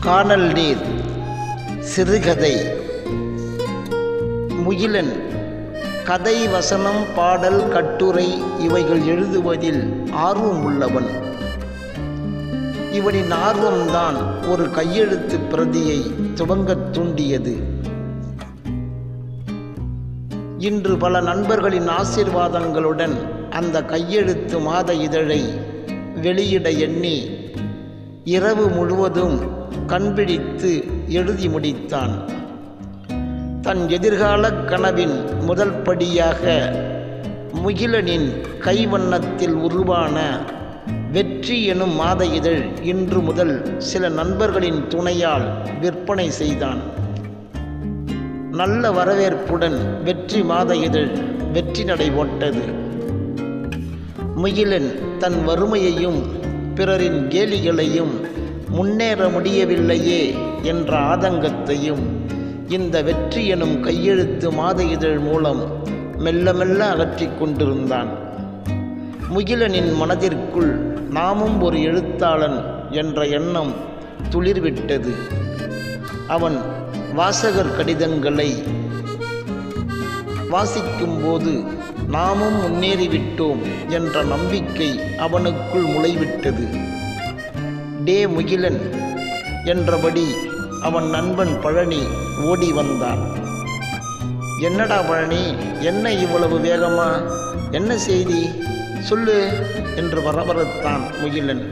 கானல் நீர் சிறுகதை. முகிலன் கதை, வசனம், பாடல், கட்டுரை இவைகள் எழுதுவதில் ஆர்வம் உள்ளவன். இவனின் ஆர்வம்தான் ஒரு கையெழுத்து பிரதியை துவங்கத் தூண்டியது. இன்று பல நண்பர்களின் ஆசீர்வாதங்களுடன் அந்த கையெழுத்து மாத இதழை வெளியிட எண்ணி இரவு முழுவதும் கண்பிடித்து எழுதி முடித்தான். தன் எதிர்கால கனவின் முதல் படியாக முகிலனின் கைவண்ணத்தில் உருவான வெற்றி எனும் மாத இதழ் இன்று முதல் சில நண்பர்களின் துணையால் விற்பனை செய்தான். நல்ல வரவேற்புடன் வெற்றி மாத இதழ் வெற்றி நடை போட்டது. முகிலன் தன் வறுமையையும் பிறரின் கேலிகளையும் முன்னேற முடியவில்லையே என்ற ஆதங்கத்தையும் இந்த வெற்றி எனும் கையெழுத்து மாத இதழ் மூலம் மெல்ல மெல்ல அகற்றிக் கொண்டிருந்தான். முகிலனின் மனதிற்குள் நாமும் ஒரு எழுத்தாளன் என்ற எண்ணம் துளிர்விட்டது. அவன் வாசகர் கடிதங்களை வாசிக்கும்போது நாமும் முன்னேறிவிட்டோம் என்ற நம்பிக்கை அவனுக்குள் முளைவிட்டது. டே முகிலன் என்றபடி அவன் நண்பன் பழனி ஓடி வந்தான். என்னடா பழனி, என்ன இவ்வளவு வேகமா? என்ன செய்தி சொல்லு என்று பரபரத்தான் முகிலன்.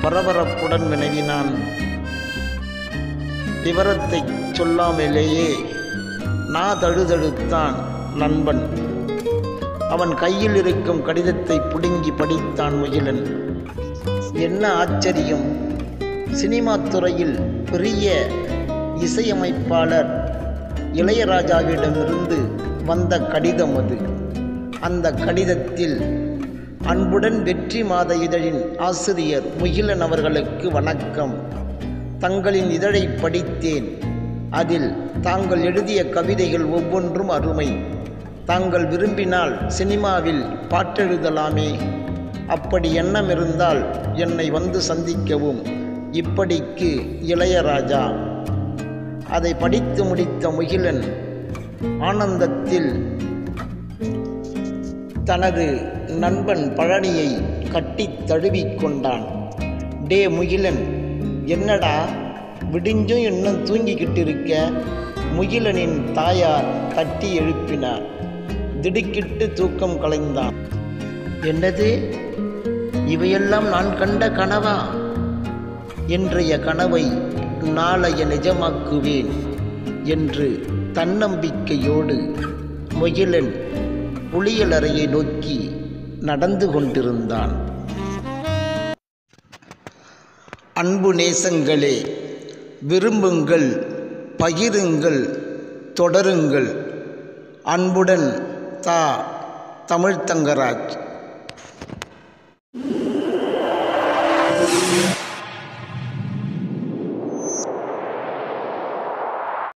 பரபரப்புடன் வினவினான். விவரத்தை சொல்லாமலேயே தழுதழுத்தான் நண்பன். அவன் கையில் இருக்கும் கடிதத்தை பிடுங்கி படித்தான் முகிலன். என்ன ஆச்சரியம்! சினிமா துறையில் பெரிய இசையமைப்பாளர் இளையராஜாவிடமிருந்து வந்த கடிதம் அது. அந்த கடிதத்தில் அன்புடன் வெற்றி மாத இதழின் ஆசிரியர் முகிலன் அவர்களுக்கு வணக்கம். தங்களின் இதழை படித்தேன். அதில் தாங்கள் எழுதிய கவிதைகள் ஒவ்வொன்றும் அருமை. தாங்கள் விரும்பினால் சினிமாவில் பாட்டெழுதலாமே. அப்படி எண்ணம் இருந்தால் என்னை வந்து சந்திக்கவும். இப்படிக்கு இளையராஜா. அதை படித்து முடித்த முகிலன் ஆனந்தத்தில் தனது நண்பன் பழனியை கட்டித் தழுவிக்கொண்டான். டே முகிலன், என்னடா விடிஞ்சும் இன்னும் தூங்கிக்கிட்டு இருக்க? முகிலனின் தாயார் தட்டி எழுப்பினார். திடுக்கிட்டு தூக்கம் கலைந்தான். என்னது, இவையெல்லாம் நான் கண்ட கனவா? இன்றைய கனவை நாளைய நிஜமாக்குவேன் என்று தன்னம்பிக்கையோடு முகிலன் குளியலறையை நோக்கி நடந்து கொண்டிருந்தான். அன்பு நேசங்களே, விரும்புங்கள், பகிருங்கள், தொடருங்கள். அன்புடன் தமிழ்த்தங்கராஜ்.